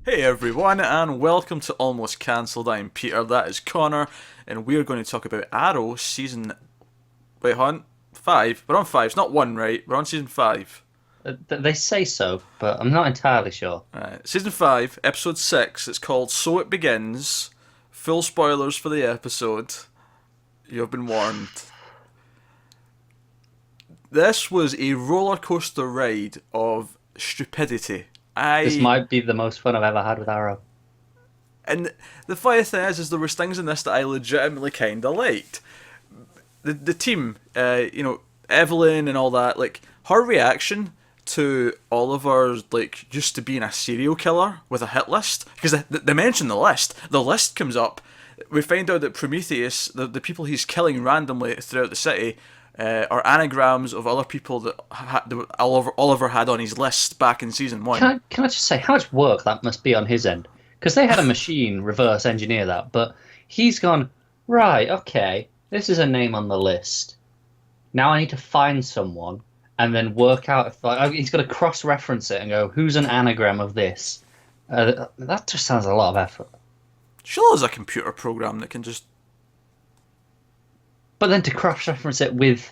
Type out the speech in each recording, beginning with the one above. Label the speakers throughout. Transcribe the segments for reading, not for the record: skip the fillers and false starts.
Speaker 1: Hey everyone, and welcome to Almost Cancelled. I'm Peter, that is Connor, and we're going to talk about Arrow season. Wait, hon? 5? We're on 5, it's not 1, right? We're on season 5.
Speaker 2: They say so, but I'm not entirely sure.
Speaker 1: Alright, season 5, episode 6. It's called So It Begins. Full spoilers for the episode. You have been warned. This was a roller coaster ride of stupidity.
Speaker 2: This
Speaker 1: I
Speaker 2: might be the most fun I've ever had with Arrow.
Speaker 1: And the funny thing is there was things in this that I legitimately kind of liked. The team, Evelyn and all that, like her reaction to Oliver's like used to being a serial killer with a hit list, because they mention the list. The list comes up. We find out that Prometheus, the people he's killing randomly throughout the city, are anagrams of other people that Oliver had on his list back in season 1.
Speaker 2: Can I just say how much work that must be on his end? Because they had a machine reverse engineer that, but he's gone, right, okay, this is a name on the list. Now I need to find someone and then work out if he's got to cross-reference it and go, who's an anagram of this? That just sounds a lot of effort.
Speaker 1: Sure, there's a computer program that can just.
Speaker 2: But then to cross-reference it with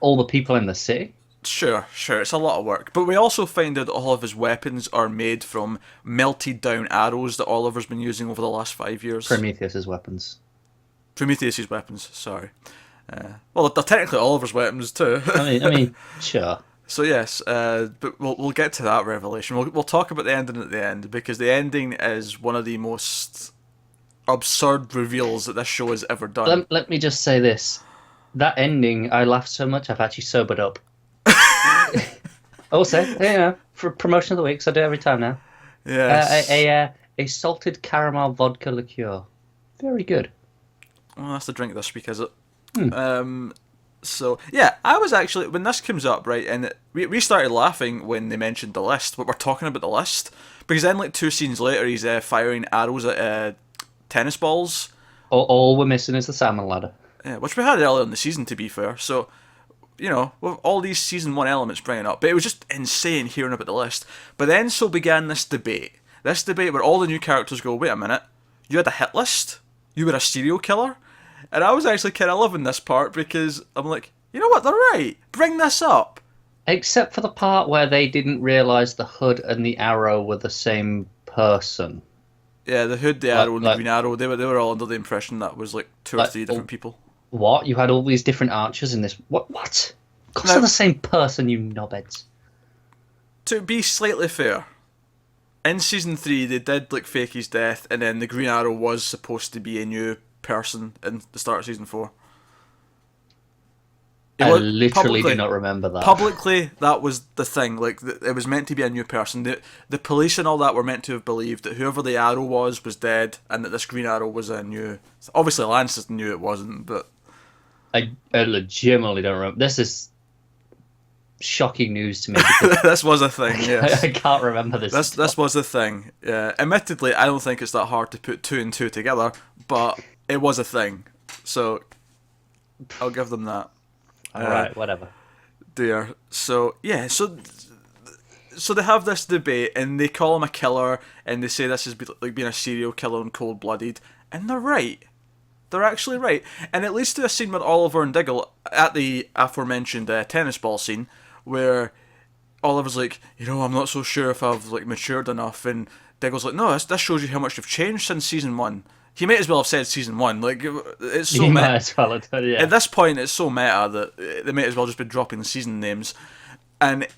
Speaker 2: all the people in the city?
Speaker 1: Sure, it's a lot of work. But we also find out that all of his weapons are made from melted down arrows that Oliver's been using over the last 5 years.
Speaker 2: Prometheus's weapons.
Speaker 1: Prometheus's weapons, sorry. Well, they're technically Oliver's weapons too.
Speaker 2: I mean, sure.
Speaker 1: So yes, but we'll get to that revelation. We'll talk about the ending at the end, because the ending is one of the most absurd reveals that this show has ever done.
Speaker 2: Let me just say this. That ending, I laughed so much I've actually sobered up. Also, for promotion of the week, so I do it every time now.
Speaker 1: Yes.
Speaker 2: A salted caramel vodka liqueur. Very good.
Speaker 1: Well, that's the drink this week, is it? So yeah, I was actually, when this comes up, right, and we started laughing when they mentioned the list. But we're talking about the list, because then like 2 scenes later, he's firing arrows at tennis balls.
Speaker 2: All we're missing is the salmon ladder.
Speaker 1: Yeah, which we had earlier in the season, to be fair. So, with all these season 1 elements bringing up, but it was just insane hearing about the list. But then so began this debate. This debate where all the new characters go, wait a minute, you had a hit list? You were a serial killer? And I was actually kind of loving this part, because I'm like, you know what, they're right. Bring this up.
Speaker 2: Except for the part where they didn't realise the hood and the arrow were the same person.
Speaker 1: Yeah, the hood, the arrow, and the green arrow, they were all under the impression that was like 2 or 3 different people.
Speaker 2: What? You had all these different archers in this? What? Of course they're the same person, you knobheads.
Speaker 1: To be slightly fair, in season 3 they did like fake his death, and then the Green Arrow was supposed to be a new person in the start of season 4.
Speaker 2: I literally do not remember that.
Speaker 1: Publicly, that was the thing. Like, it was meant to be a new person. The police and all that were meant to have believed that whoever the Arrow was dead, and that this Green Arrow was a new. Obviously, Lance knew it wasn't, but
Speaker 2: I legitimately don't remember. This is shocking news to me.
Speaker 1: This was a thing. Yes,
Speaker 2: I can't remember this.
Speaker 1: This was a thing. Yeah, admittedly, I don't think it's that hard to put 2 and 2 together, but it was a thing. So I'll give them that.
Speaker 2: Alright, whatever.
Speaker 1: Dear. So yeah, so they have this debate, and they call him a killer, and they say this is like being a serial killer and cold blooded, and they're right. They're actually right. And it leads to a scene with Oliver and Diggle at the aforementioned tennis ball scene, where Oliver's like, I'm not so sure if I've like matured enough, and Diggle's like, no, this shows you how much you've changed since season 1. He might as well have said season 1. Like, it's so
Speaker 2: meta.
Speaker 1: meta.
Speaker 2: Might as well have done, yeah.
Speaker 1: At this point, it's so meta that they might as well just be dropping the season names. And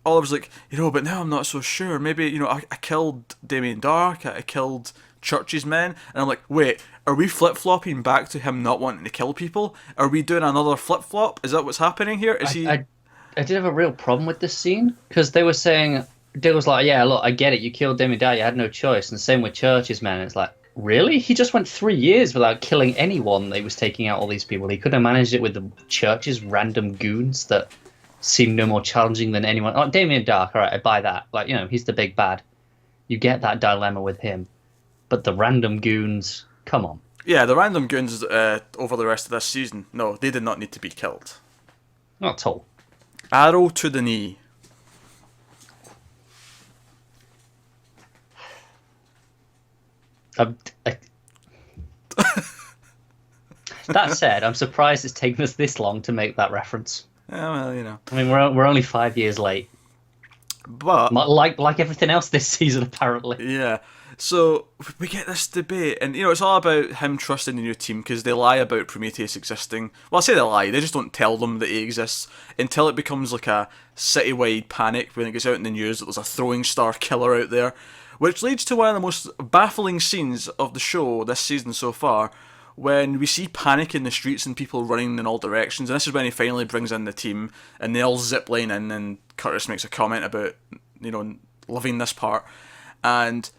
Speaker 1: Oliver's like, but now I'm not so sure. Maybe, I killed Damien Dark, I killed Church's men. And I'm like, wait, are we flip-flopping back to him not wanting to kill people? Are we doing another flip-flop? Is that what's happening here?
Speaker 2: I did have a real problem with this scene, because they were saying, Diggle's like, yeah, look, I get it, you killed Damien Dark, you had no choice. And same with Church's men. And it's like, really? He just went 3 years without killing anyone. He was taking out all these people. He could have managed it with the Church's random goons that seemed no more challenging than anyone. Oh, Damien Dark, all right, I buy that. Like, he's the big bad. You get that dilemma with him. But the random goons, come on.
Speaker 1: Yeah, the random goons over the rest of this season, no, they did not need to be killed.
Speaker 2: Not at all.
Speaker 1: Arrow to the knee.
Speaker 2: Um, I- that said, I'm surprised it's taken us this long to make that reference.
Speaker 1: Yeah, well, you know.
Speaker 2: I mean, we're only 5 years late.
Speaker 1: But
Speaker 2: Like everything else this season, apparently.
Speaker 1: yeah, so we get this debate, and it's all about him trusting the new team because they lie about Prometheus existing. Well, I say they lie; they just don't tell them that he exists until it becomes like a citywide panic when it gets out in the news that there's a throwing star killer out there, which leads to one of the most baffling scenes of the show this season so far. When we see panic in the streets and people running in all directions, and this is when he finally brings in the team, and they all zip line in, and Curtis makes a comment about, loving this part, and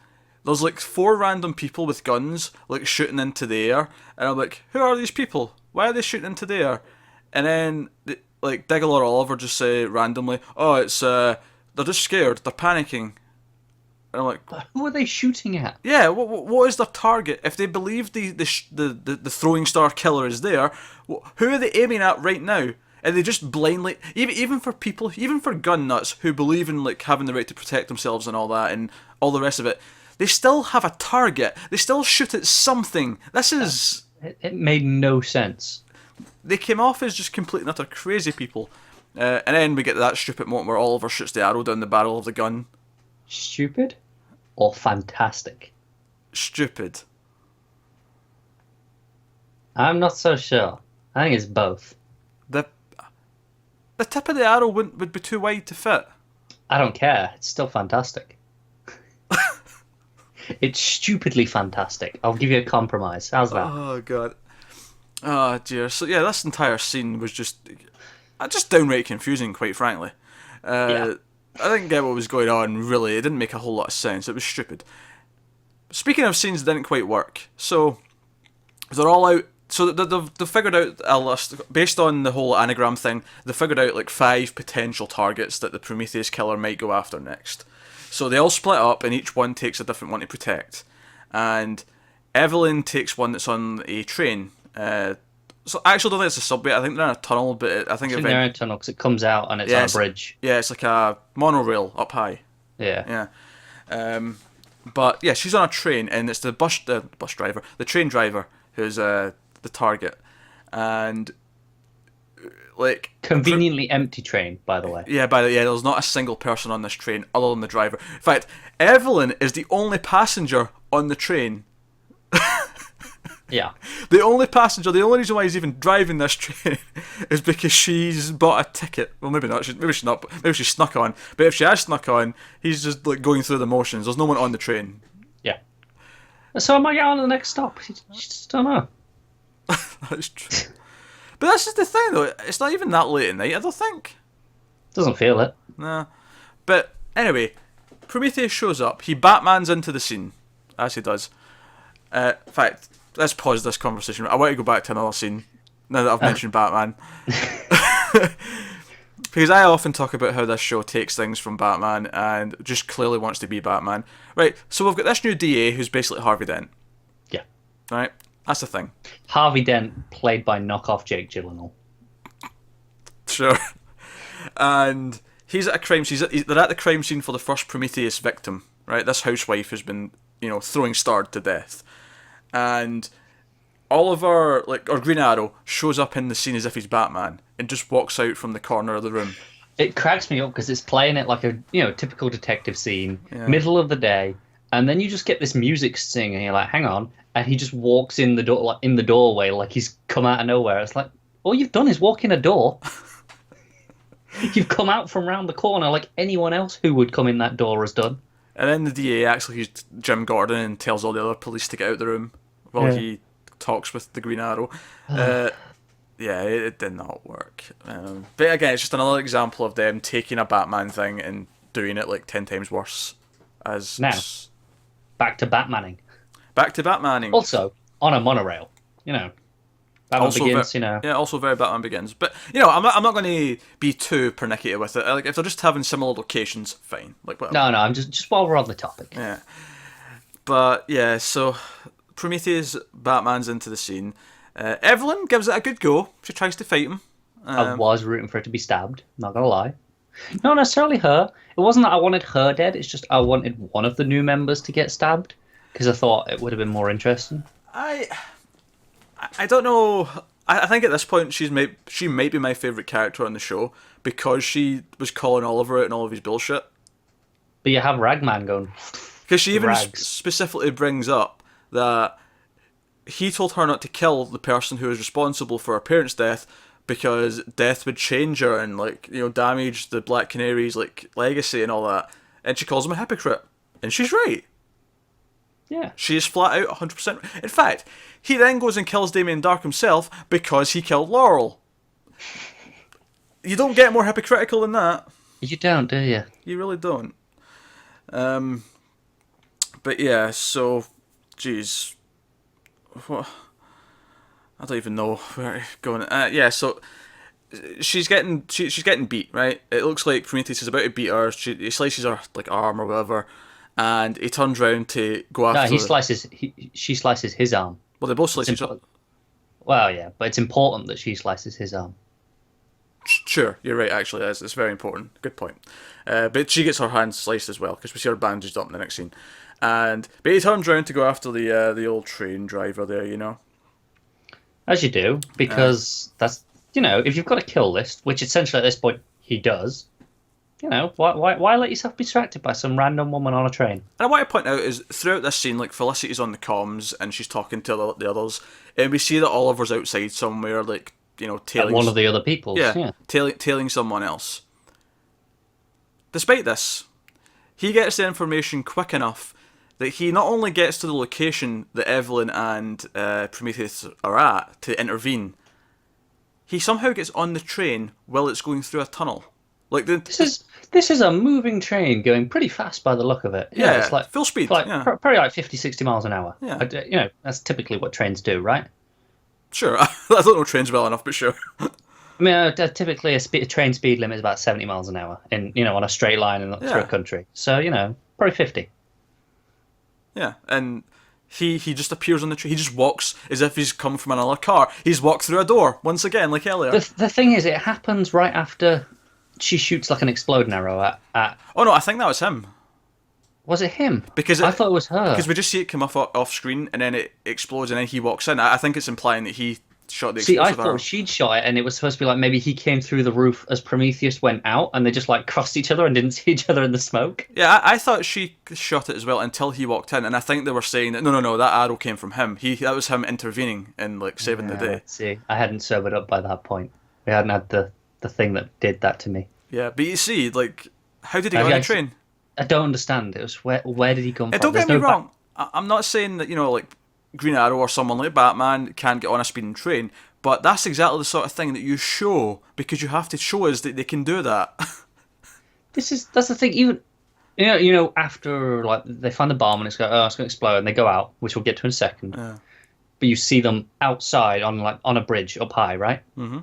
Speaker 1: there's like 4 random people with guns, like shooting into the air, and I'm like, who are these people? Why are they shooting into the air? And then, like, Diggle or Oliver just say randomly, oh, it's, they're just scared, they're panicking. And I'm like,
Speaker 2: Who are they shooting at?
Speaker 1: yeah, what is their target? If they believe the throwing star killer is there, who are they aiming at right now? And they just blindly, even for people, even for gun nuts who believe in like having the right to protect themselves and all that and all the rest of it, they still have a target. They still shoot at something. This is.
Speaker 2: It made no sense.
Speaker 1: They came off as just complete and utter crazy people. And then we get to that stupid moment where Oliver shoots the arrow down the barrel of the gun.
Speaker 2: Stupid or fantastic?
Speaker 1: Stupid.
Speaker 2: I'm not so sure. I think it's both.
Speaker 1: The tip of the arrow would be too wide to fit.
Speaker 2: I don't care. It's still fantastic. It's stupidly fantastic. I'll give you a compromise. How's that?
Speaker 1: Oh, God. Oh, dear. So, yeah, this entire scene was just downright confusing, quite frankly.
Speaker 2: Yeah.
Speaker 1: I didn't get what was going on, really. It didn't make a whole lot of sense. It was stupid. Speaking of scenes that didn't quite work, so they're all out. So they've figured out a list, based on the whole anagram thing, they figured out like 5 potential targets that the Prometheus killer might go after next. So they all split up, and each one takes a different one to protect. And Evelyn takes one that's on a train. So I actually don't think it's a subway. I think they're in a tunnel, but I think
Speaker 2: They're in a tunnel because it comes out and it's on a bridge.
Speaker 1: Yeah, it's like a monorail up high.
Speaker 2: Yeah.
Speaker 1: Yeah. But yeah, she's on a train, and it's the train driver, who's the target, and like
Speaker 2: Conveniently empty train, by the way.
Speaker 1: yeah, there's not a single person on this train other than the driver. In fact, Evelyn is the only passenger on the train.
Speaker 2: Yeah.
Speaker 1: The only reason why he's even driving this train is because she's bought a ticket. Well, maybe not. Maybe she snuck on. But if she has snuck on, he's just like going through the motions. There's no one on the train.
Speaker 2: Yeah. So am I getting on to the next stop? You just don't know.
Speaker 1: That's true. But this is the thing, though. It's not even that late at night, I don't think.
Speaker 2: Doesn't feel it.
Speaker 1: Nah. But anyway, Prometheus shows up. He Batmans into the scene, as he does. In fact, let's pause this conversation. I want to go back to another scene now that I've mentioned Batman. Because I often talk about how this show takes things from Batman and just clearly wants to be Batman. Right, so we've got this new DA who's basically Harvey Dent.
Speaker 2: Yeah.
Speaker 1: Right? That's the thing.
Speaker 2: Harvey Dent, played by knockoff Jake Gyllenhaal.
Speaker 1: Sure. And he's at a crime scene. They're at the crime scene for the first Prometheus victim. Right? This housewife has been, throwing starred to death. And Oliver, or Green Arrow, shows up in the scene as if he's Batman and just walks out from the corner of the room.
Speaker 2: It cracks me up because it's playing it like a typical detective scene, middle of the day, and then you just get this music sting, and you're like, hang on, and he just walks in the door, like in the doorway, like he's come out of nowhere. It's like, all you've done is walk in a door. You've come out from round the corner like anyone else who would come in that door has done.
Speaker 1: And then the DA actually used Jim Gordon and tells all the other police to get out of the room while he talks with the Green Arrow. Yeah, it did not work. But again, it's just another example of them taking a Batman thing and doing it like 10 times worse.
Speaker 2: Now, back to Batmaning.
Speaker 1: Back to Batmaning.
Speaker 2: Also, on a monorail. Batman Begins,
Speaker 1: Yeah, also very Batman Begins. But, I'm not going to be too pernickety with it. Like, if they're just having similar locations, fine. Like, whatever.
Speaker 2: No, I'm just while we're on the topic.
Speaker 1: Yeah. But, yeah, so Prometheus Batman's into the scene. Evelyn gives it a good go. She tries to fight him.
Speaker 2: I was rooting for it to be stabbed, not gonna lie. Not necessarily her. It wasn't that I wanted her dead, it's just I wanted one of the new members to get stabbed. Because I thought it would have been more interesting.
Speaker 1: I I don't know. I think at this point she might be my favorite character on the show because she was calling Oliver out and all of his bullshit.
Speaker 2: But you have Ragman going,
Speaker 1: Because she even
Speaker 2: rags.
Speaker 1: specifically brings up that he told her not to kill the person who was responsible for her parents' death because death would change her and damage the Black Canary's legacy and all that. And she calls him a hypocrite, and she's right.
Speaker 2: Yeah.
Speaker 1: She is flat out 100%. In fact, he then goes and kills Damien Dark himself because he killed Laurel. You don't get more hypocritical than that.
Speaker 2: You don't, do you?
Speaker 1: You really don't. But yeah, so, geez, what? I don't even know where to go. Yeah, so she's getting beat, right? It looks like Prometheus is about to beat her. He slices her arm or whatever, and he turns around to go after.
Speaker 2: No, she slices his arm.
Speaker 1: Well, they both slice each other.
Speaker 2: Well, yeah, but it's important that she slices his arm.
Speaker 1: Sure, you're right. Actually, it's very important. Good point. But she gets her hand sliced as well because we see her bandaged up in the next scene. But he turns around to go after the old train driver there.
Speaker 2: As you do, because that's if you've got a kill list, which essentially at this point he does. Why let yourself be distracted by some random woman on a train?
Speaker 1: And what I point out is throughout this scene, Felicity's on the comms and she's talking to the others, and we see that Oliver's outside somewhere, tailing
Speaker 2: one of the other people. Yeah.
Speaker 1: Tailing someone else. Despite this, he gets the information quick enough that he not only gets to the location that Evelyn and Prometheus are at to intervene, he somehow gets on the train while it's going through a tunnel.
Speaker 2: This is a moving train going pretty fast by the look of it.
Speaker 1: Yeah,
Speaker 2: it's like
Speaker 1: full speed.
Speaker 2: Probably 50, 60 miles an hour.
Speaker 1: Yeah.
Speaker 2: That's typically what trains do, right?
Speaker 1: Sure, I don't know trains well enough, but sure.
Speaker 2: I mean, typically a train speed limit is about 70 miles an hour on a straight line and through a country. So, probably 50.
Speaker 1: Yeah, and he just appears on the train. He just walks as if he's come from another car. He's walked through a door, once again, like earlier.
Speaker 2: The thing is, it happens right after she shoots an exploding arrow at...
Speaker 1: Oh, no, I think that was him.
Speaker 2: Was it him?
Speaker 1: Because
Speaker 2: I thought it was her.
Speaker 1: Because we just see it come off screen, and then it explodes, and then he walks in. I think it's implying that he shot the explosive arrow.
Speaker 2: I thought she'd shot it, and it was supposed to be maybe he came through the roof as Prometheus went out, and they just crossed each other and didn't see each other in the smoke.
Speaker 1: Yeah, I thought she shot it as well until he walked in, and I think they were saying that no, that arrow came from him. That was him intervening and saving the day.
Speaker 2: Let's see, I hadn't sobered up by that point. We hadn't had the thing that did that to me.
Speaker 1: Yeah, but you see, how did he get on the train?
Speaker 2: I don't understand. It was where did he come from?
Speaker 1: Don't get me wrong. I'm not saying that Green Arrow or someone like Batman can't get on a speeding train, but that's exactly the sort of thing that you show because you have to show us that they can do that.
Speaker 2: That's the thing. Even after they find the bomb and it's going to explode and they go out, which we'll get to in a second.
Speaker 1: Yeah.
Speaker 2: But you see them outside on a bridge up high, right? Mm-hmm.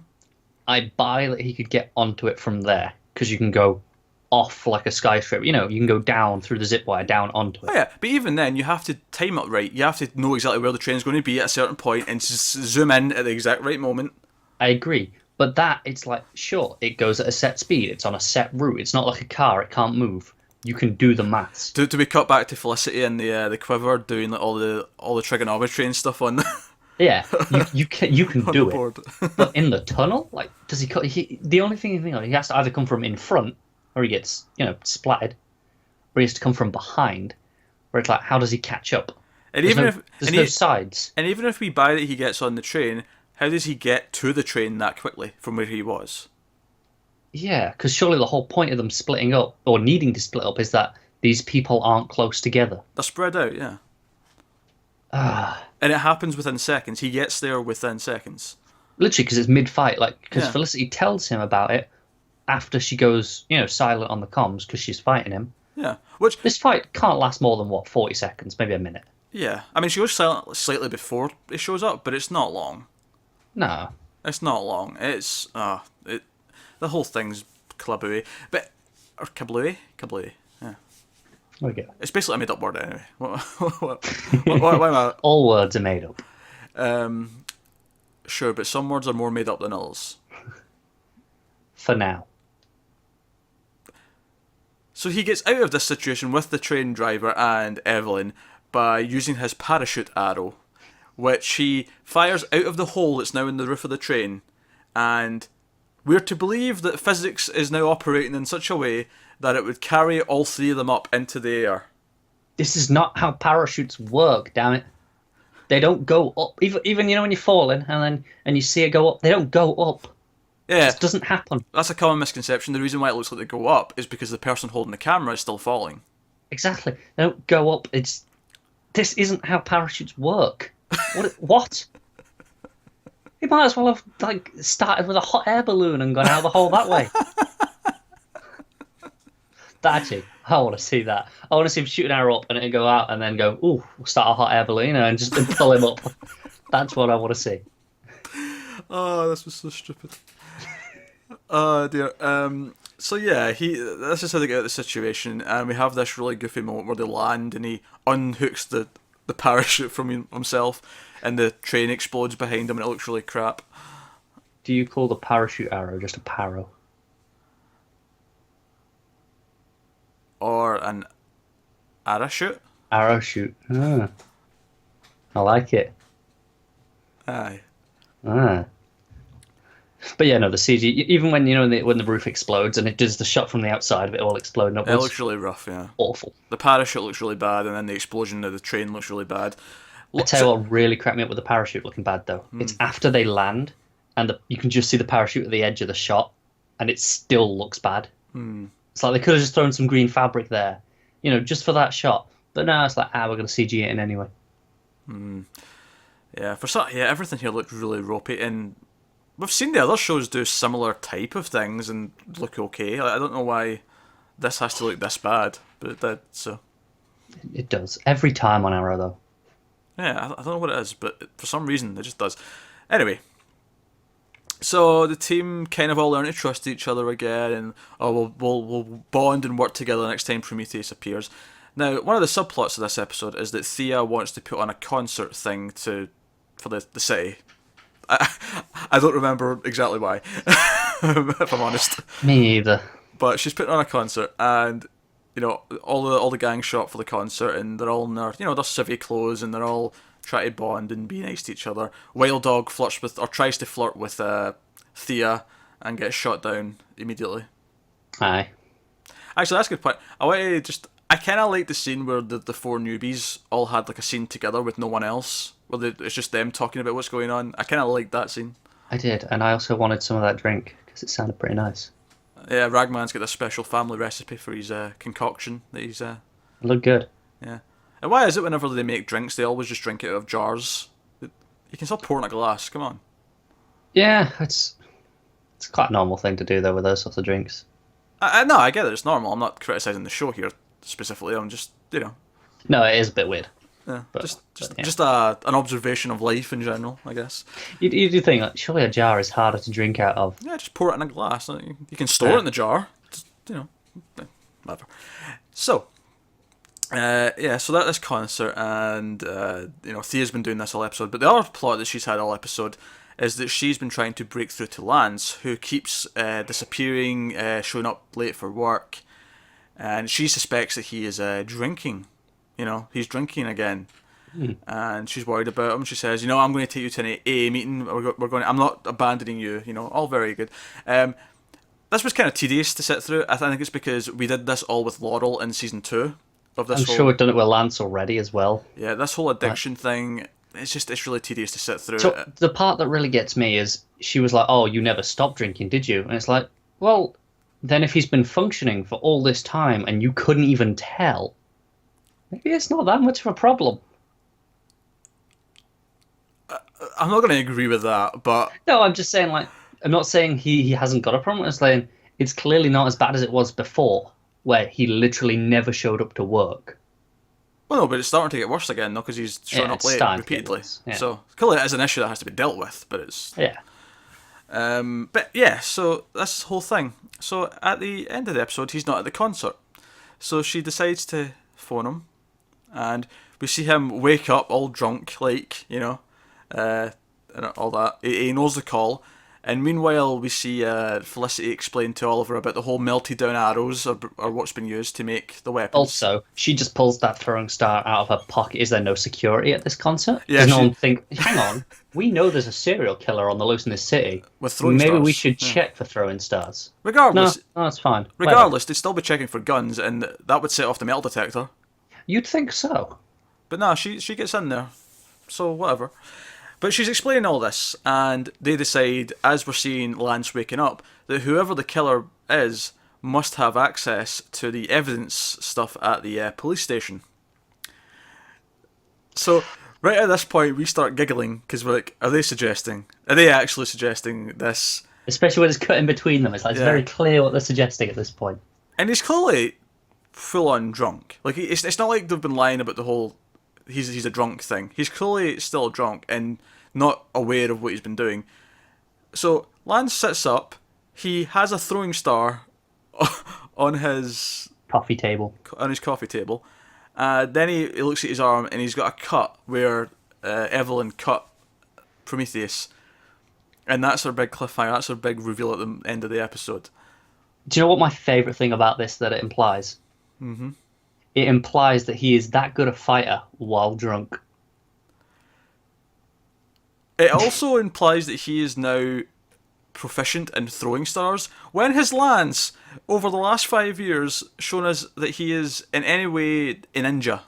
Speaker 2: I buy that he could get onto it from there because you can go off like a skyscraper. You can go down through the zip wire down onto it. Oh
Speaker 1: yeah, but even then you have to time it right. You have to know exactly where the train's going to be at a certain point and just zoom in at the exact right moment.
Speaker 2: I agree, but it's sure, it goes at a set speed. It's on a set route. It's not like a car. It can't move. You can do the maths.
Speaker 1: Do we cut back to Felicity and the Quiver doing all the trigonometry and stuff on?
Speaker 2: Yeah, you can do it. But in the tunnel, does he? The only thing he has to either come from in front, or he gets splattered, or he has to come from behind, where it's how does he catch up?
Speaker 1: And
Speaker 2: there's no sides.
Speaker 1: And even if we buy that he gets on the train, how does he get to the train that quickly from where he was?
Speaker 2: Yeah, because surely the whole point of them splitting up or needing to split up is that these people aren't close together.
Speaker 1: They're spread out, yeah. And it happens within seconds. He gets there within seconds.
Speaker 2: Literally, because it's mid-fight. Because Felicity tells him about it after she goes, silent on the comms because she's fighting him.
Speaker 1: Yeah.
Speaker 2: This fight can't last more than 40 seconds, maybe a minute.
Speaker 1: Yeah. I mean, she goes silent slightly before it shows up, but it's not long.
Speaker 2: No.
Speaker 1: It's not long. It's the whole thing's kablooey. Or kablooey? Kablooey. Yeah.
Speaker 2: Okay.
Speaker 1: It's basically a made up word anyway. Why am I?
Speaker 2: All words are made up.
Speaker 1: Sure, but some words are more made up than others.
Speaker 2: For now.
Speaker 1: So he gets out of this situation with the train driver and Evelyn by using his parachute arrow, which he fires out of the hole that's now in the roof of the train. And we're to believe that physics is now operating in such a way that it would carry all three of them up into the air.
Speaker 2: This is not how parachutes work, damn it. They don't go up. Even when you're falling and you see it go up, they don't go up.
Speaker 1: Yeah.
Speaker 2: It just doesn't happen.
Speaker 1: That's a common misconception. The reason why it looks like they go up is because the person holding the camera is still falling.
Speaker 2: Exactly. They don't go up. This isn't how parachutes work. What? You might as well have started with a hot air balloon and gone out of the hole that way. Actually, I want to see that. I want to see him shoot an arrow up and it'll go out and then go, ooh, we'll start a hot air balloon and just pull him up. That's what I want to see.
Speaker 1: Oh, this was so stupid. Oh dear. So yeah, this is how they get out of the situation, and we have this really goofy moment where they land and he unhooks the parachute from himself, and the train explodes behind him, and it looks really crap.
Speaker 2: Do you call the parachute arrow just a paro?
Speaker 1: Or an arrowshoot?
Speaker 2: Arrowshoot. Ah. I like it.
Speaker 1: Aye.
Speaker 2: Ah. But yeah, no, the CG, even when when the roof explodes and it does the shot from the outside of it all exploding upwards.
Speaker 1: It looks really rough, yeah.
Speaker 2: Awful.
Speaker 1: The parachute looks really bad, and then the explosion of the train looks really bad.
Speaker 2: I tell you what really cracked me up with the parachute looking bad, though. It's after they land, and you can just see the parachute at the edge of the shot, and it still looks bad. It's like they could have just thrown some green fabric there, just for that shot. But no, it's like, we're going to CG it in anyway.
Speaker 1: Yeah, everything here looked really ropey, and we've seen the other shows do similar type of things and look okay. I don't know why this has to look this bad, but it did, so.
Speaker 2: It does. Every time on Arrow, though.
Speaker 1: Yeah, I don't know what it is, but for some reason it just does. Anyway, so the team kind of all learn to trust each other again, and we'll bond and work together next time Prometheus appears. Now, one of the subplots of this episode is that Thea wants to put on a concert thing for the city. I don't remember exactly why, if I'm honest.
Speaker 2: Me either.
Speaker 1: But she's putting on a concert, and all the gang show up for the concert, and they're all in their their civvy clothes, and they're all trying to bond and be nice to each other. Wild Dog tries to flirt with Thea and gets shot down immediately.
Speaker 2: Aye.
Speaker 1: Actually, that's a good point. I kind of like the scene where the four newbies all had like a scene together with no one else, where it's just them talking about what's going on. I kind of like that scene.
Speaker 2: I did, and I also wanted some of that drink because it sounded pretty nice.
Speaker 1: Yeah, Ragman's got a special family recipe for his concoction that he's.
Speaker 2: It looked good.
Speaker 1: Yeah. And why is it whenever they make drinks, they always just drink it out of jars? You can still pour in a glass. Come on.
Speaker 2: Yeah, it's quite a normal thing to do though with those sorts of drinks.
Speaker 1: No, I get it. It's normal. I'm not criticising the show here specifically. I'm just
Speaker 2: No, it is a bit weird.
Speaker 1: Yeah,
Speaker 2: but,
Speaker 1: just an observation of life in general, I guess.
Speaker 2: You do think surely a jar is harder to drink out of.
Speaker 1: Yeah, just pour it in a glass. You can store it in the jar. Just, whatever. So, so that this concert, and Thea's been doing this all episode. But the other plot that she's had all episode is that she's been trying to break through to Lance, who keeps disappearing, showing up late for work, and she suspects that he is drinking. He's drinking again, and she's worried about him. She says, I'm going to take you to an AA meeting. We're going. I'm not abandoning you. All very good. This was kind of tedious to sit through. I think it's because we did this all with Laurel in season 2 of this.
Speaker 2: I'm sure we've done it with Lance already as well.
Speaker 1: Yeah, this whole addiction thing. It's really tedious to sit through.
Speaker 2: So the part that really gets me is she was like, "Oh, you never stopped drinking, did you?" And it's like, well, then if he's been functioning for all this time and you couldn't even tell. Maybe it's not that much of a problem.
Speaker 1: I'm not going to agree with that, but...
Speaker 2: No, I'm just saying, I'm not saying he hasn't got a problem. I'm saying it's clearly not as bad as it was before, where he literally never showed up to work.
Speaker 1: Well, no, but it's starting to get worse again, though, because he's showing up late repeatedly. Yeah. So, clearly it is an issue that has to be dealt with, but it's...
Speaker 2: Yeah.
Speaker 1: So that's the whole thing. So, at the end of the episode, he's not at the concert. So, she decides to phone him. And we see him wake up all drunk, and all that. He knows the call, And meanwhile, we see Felicity explain to Oliver about the whole melted down arrows or what's been used to make the weapons.
Speaker 2: Also, she just pulls that throwing star out of her pocket. Is there no security at this concert?
Speaker 1: Yeah,
Speaker 2: Does no one think, hang on, we know there's a serial killer on the loose in this city.
Speaker 1: With throwing
Speaker 2: Maybe
Speaker 1: stars.
Speaker 2: we should check for throwing stars.
Speaker 1: Regardless,
Speaker 2: No, that's fine.
Speaker 1: regardless, they'd still be checking for guns, and that would set off the metal detector.
Speaker 2: You'd think so.
Speaker 1: But nah, she gets in there, so whatever. But she's explaining all this, and they decide, as we're seeing Lance waking up, that whoever the killer is must have access to the evidence stuff at the police station. So, right at this point, we start giggling, because we're like, are they actually suggesting this?
Speaker 2: Especially when it's cut in between them. It's very clear what they're suggesting at this point.
Speaker 1: And he's clearly full-on drunk. Like, it's not like they've been lying about the whole he's a drunk thing. He's clearly still drunk and not aware of what he's been doing. So Lance sits up. He has a throwing star on his
Speaker 2: coffee table.
Speaker 1: Then he looks at his arm and he's got a cut where Evelyn cut Prometheus, and that's our big cliffhanger. That's our big reveal at the end of the episode.
Speaker 2: Do you know what my favourite thing about this that it implies?
Speaker 1: Mm-hmm.
Speaker 2: It implies that he is that good a fighter while drunk.
Speaker 1: It also implies that he is now proficient in throwing stars. When has Lance, over the last 5 years, shown us that he is in any way a ninja?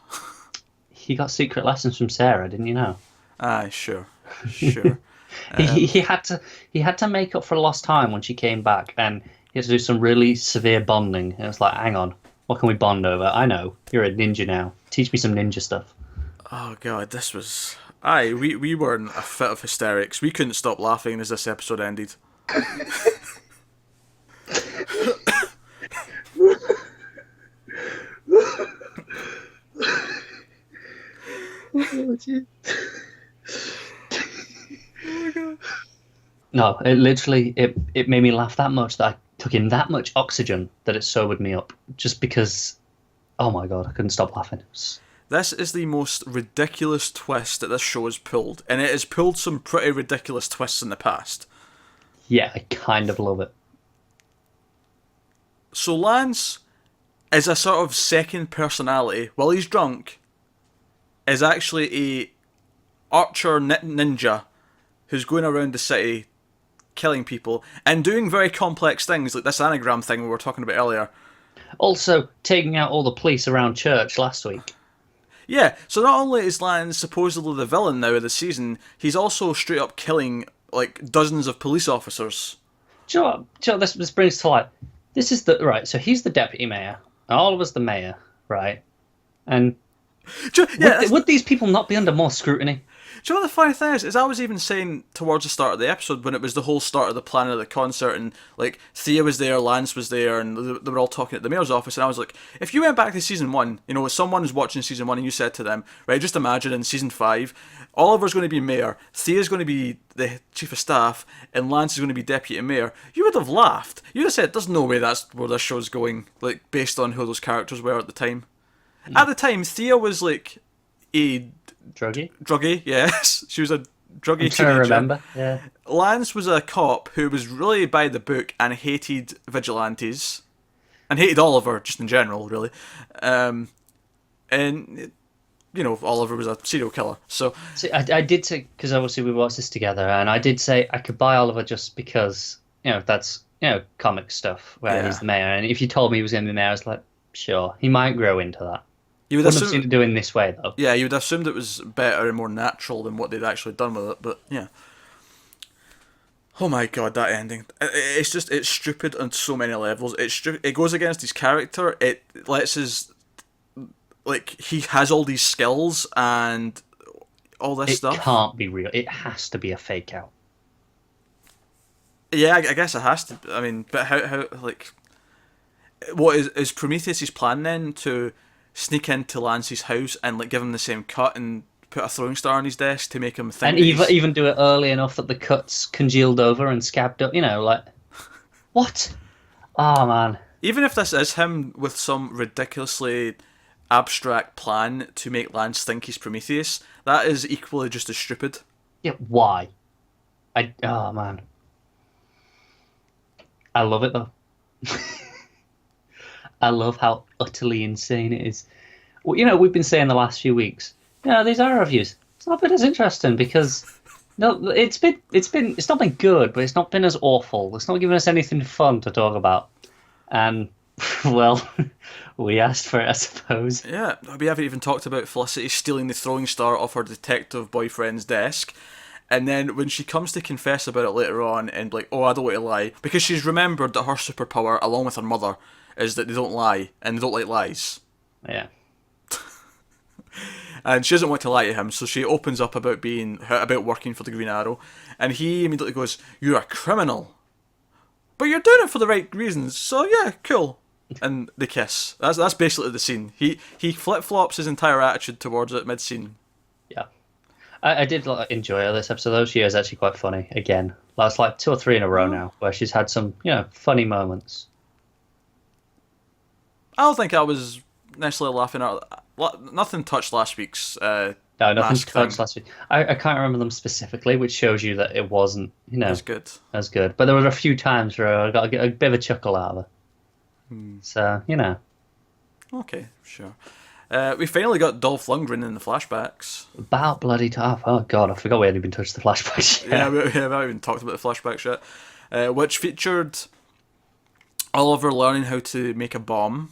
Speaker 2: He got secret lessons from Sarah, didn't you know?
Speaker 1: Aye, sure.
Speaker 2: He had to make up for lost time when she came back, and he had to do some really severe bonding. And it's like, hang on, what can we bond over? I know, you're a ninja now. Teach me some ninja stuff.
Speaker 1: Oh god, this was... Aye, we were in a fit of hysterics. We couldn't stop laughing as this episode ended.
Speaker 2: No, it literally it made me laugh that much that I took in that much oxygen that it sobered me up. Just because, oh my god, I couldn't stop laughing.
Speaker 1: This is the most ridiculous twist that this show has pulled, and it has pulled some pretty ridiculous twists in the past.
Speaker 2: Yeah, I kind of love it.
Speaker 1: So Lance is a sort of second personality. While he's drunk, is actually a archer ninja who's going around the city killing people and doing very complex things like this anagram thing we were talking about earlier.
Speaker 2: Also, taking out all the police around church last week.
Speaker 1: Yeah, so not only is Lance supposedly the villain now of the season, he's also straight up killing like dozens of police officers.
Speaker 2: Do you know what this brings to light? This is the right. So he's the deputy mayor. Oliver's the mayor, right? And would these people not be under more scrutiny?
Speaker 1: Do you know what the funny thing is I was even saying towards the start of the episode when it was the whole start of the plan of the concert and like Thea was there, Lance was there, and they were all talking at the mayor's office, and I was like, if you went back to season 1, you know, if someone's watching season 1 and you said to them, right, just imagine in season 5, Oliver's going to be mayor, Thea's going to be the chief of staff, and Lance is going to be deputy mayor, you would have laughed. You'd have said, there's no way that's where this show's going, like, based on who those characters were at the time. Yeah. At the time, Thea was like a druggie, yes. She was a druggie teenager.
Speaker 2: I remember, yeah.
Speaker 1: Lance was a cop who was really by the book and hated vigilantes. And hated Oliver, just in general, really. And, you know, Oliver was a serial killer, so...
Speaker 2: See, I did say, because obviously we watched this together, and I did say I could buy Oliver just because, you know, that's, you know, comic stuff, where he's the mayor. And if you told me he was going to be mayor, I was like, sure, he might grow into that. You would have seen it doing this way, though.
Speaker 1: Yeah, you would have assumed it was better and more natural than what they'd actually done with it, but yeah. Oh my god, that ending. It's just, it's stupid on so many levels. It goes against his character, it lets his, like, he has all these skills and all this stuff.
Speaker 2: It can't be real. It has to be a fake out.
Speaker 1: Yeah, I guess it has to. I mean, but how like, what is Prometheus' plan then to sneak into Lance's house and like give him the same cut and put a throwing star on his desk to make him think,
Speaker 2: and even do it early enough that the cut's congealed over and scabbed up, you know, like, what? Oh man.
Speaker 1: Even if this is him with some ridiculously abstract plan to make Lance think he's Prometheus, that is equally just as stupid.
Speaker 2: Yeah, why? Oh man. I love it though. I love how utterly insane it is. Well, we've been saying the last few weeks, these are reviews. It's not been as interesting because no, it's not been good, but it's not been as awful. It's not given us anything fun to talk about. And well, we asked for it, I suppose.
Speaker 1: Yeah, we haven't even talked about Felicity stealing the throwing star off her detective boyfriend's desk. And then when she comes to confess about it later on and be like, oh, I don't want to lie, because she's remembered that her superpower, along with her mother, is that they don't lie, and they don't like lies.
Speaker 2: Yeah.
Speaker 1: And she doesn't want to lie to him, so she opens up about working for the Green Arrow, and he immediately goes, "You're a criminal, but you're doing it for the right reasons, so yeah, cool." And they kiss. That's basically the scene. He flip flops his entire attitude towards it mid scene.
Speaker 2: Yeah, I did enjoy her this episode though. She is actually quite funny. Again, that's like 2 or 3 in a row now where she's had some funny moments.
Speaker 1: I don't think I was necessarily laughing at. Nothing touched last week's.
Speaker 2: No, nothing
Speaker 1: mask
Speaker 2: touched
Speaker 1: thing.
Speaker 2: last week. I can't remember them specifically, which shows you that it wasn't,
Speaker 1: It's good.
Speaker 2: as good. But there were a few times where I got a bit of a chuckle out of her. So,
Speaker 1: Okay, sure. We finally got Dolph Lundgren in the flashbacks.
Speaker 2: About bloody tough. Oh, God, I forgot we hadn't even touched the flashbacks yet.
Speaker 1: Yeah, we haven't even talked about the flashbacks yet. Which featured Oliver learning how to make a bomb.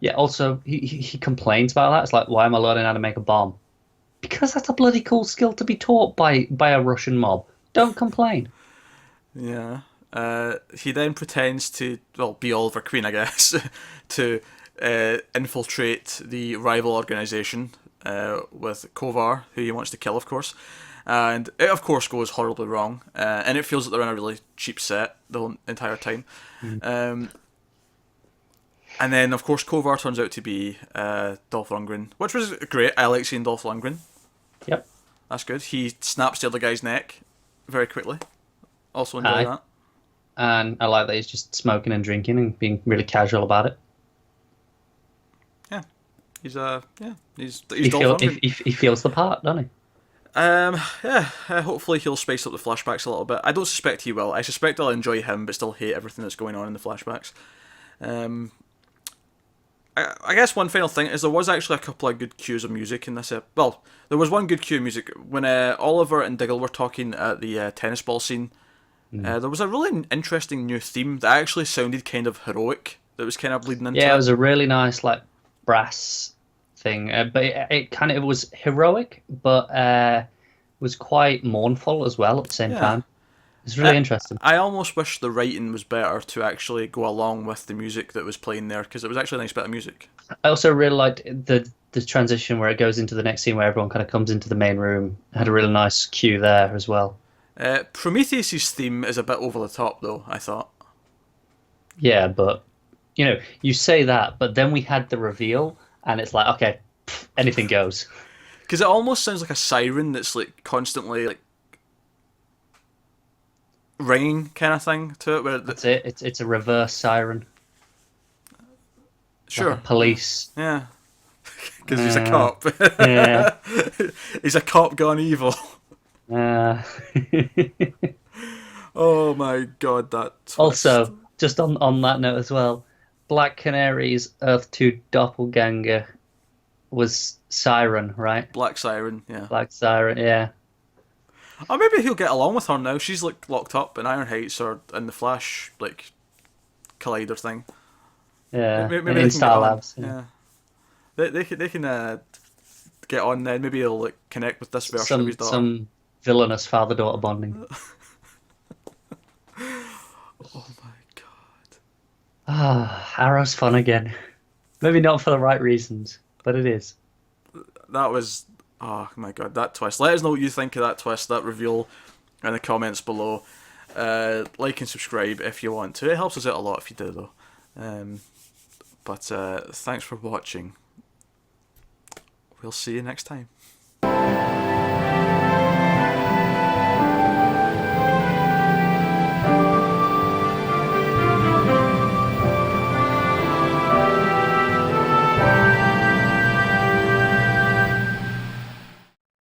Speaker 2: Yeah, also, he complains about that. It's like, why am I learning how to make a bomb? Because that's a bloody cool skill to be taught by a Russian mob. Don't complain.
Speaker 1: Yeah. He then pretends to, be Oliver Queen, I guess, to infiltrate the rival organisation with Kovar, who he wants to kill, of course. And it, of course, goes horribly wrong. And it feels that they're in a really cheap set the whole entire time. And then, of course, Kovar turns out to be Dolph Lundgren, which was great. I like seeing Dolph Lundgren.
Speaker 2: Yep.
Speaker 1: That's good. He snaps the other guy's neck very quickly. Also enjoy that.
Speaker 2: And I like that he's just smoking and drinking and being really casual about it.
Speaker 1: Yeah. He's Dolph
Speaker 2: He
Speaker 1: Lundgren.
Speaker 2: he feels the part, doesn't he?
Speaker 1: Hopefully he'll spice up the flashbacks a little bit. I don't suspect he will. I suspect I'll enjoy him, but still hate everything that's going on in the flashbacks. I guess one final thing is there was actually a couple of good cues of music in this. There was one good cue of music when Oliver and Diggle were talking at the tennis ball scene. There was a really interesting new theme that actually sounded kind of heroic. That was kind of bleeding into.
Speaker 2: Yeah, it was a really nice brass thing, but it was heroic, but was quite mournful as well at the same time. It's really interesting.
Speaker 1: I almost wish the writing was better to actually go along with the music that was playing there, because it was actually a nice bit of music.
Speaker 2: I also really liked the transition where it goes into the next scene where everyone kind of comes into the main room. It had a really nice cue there as well.
Speaker 1: Prometheus' theme is a bit over the top, though, I thought.
Speaker 2: Yeah, but, you say that, but then we had the reveal, and it's like, okay, anything goes.
Speaker 1: Because it almost sounds like a siren that's constantly ringing kind of thing to it. Where
Speaker 2: That's it. It's a reverse siren.
Speaker 1: Sure.
Speaker 2: Like a police.
Speaker 1: Yeah. Because he's a cop.
Speaker 2: Yeah.
Speaker 1: He's a cop gone evil. Oh my god, that twist.
Speaker 2: Also, just on that note as well, Black Canary's Earth 2 doppelganger was Siren, right?
Speaker 1: Black Siren, yeah.
Speaker 2: Black Siren, yeah.
Speaker 1: Or maybe he'll get along with her now. She's locked up in Iron Heights or in the Flash collider thing.
Speaker 2: Yeah,
Speaker 1: maybe
Speaker 2: in Star Labs.
Speaker 1: Yeah. They can get on then. Maybe he'll connect with this version of his daughter.
Speaker 2: Some villainous father-daughter bonding.
Speaker 1: Oh my god.
Speaker 2: Arrow's fun again. Maybe not for the right reasons, but it is.
Speaker 1: That was... Oh my god, that twist. Let us know what you think of that twist, that reveal, in the comments below. Like and subscribe if you want to. It helps us out a lot if you do, though. But thanks for watching. We'll see you next time.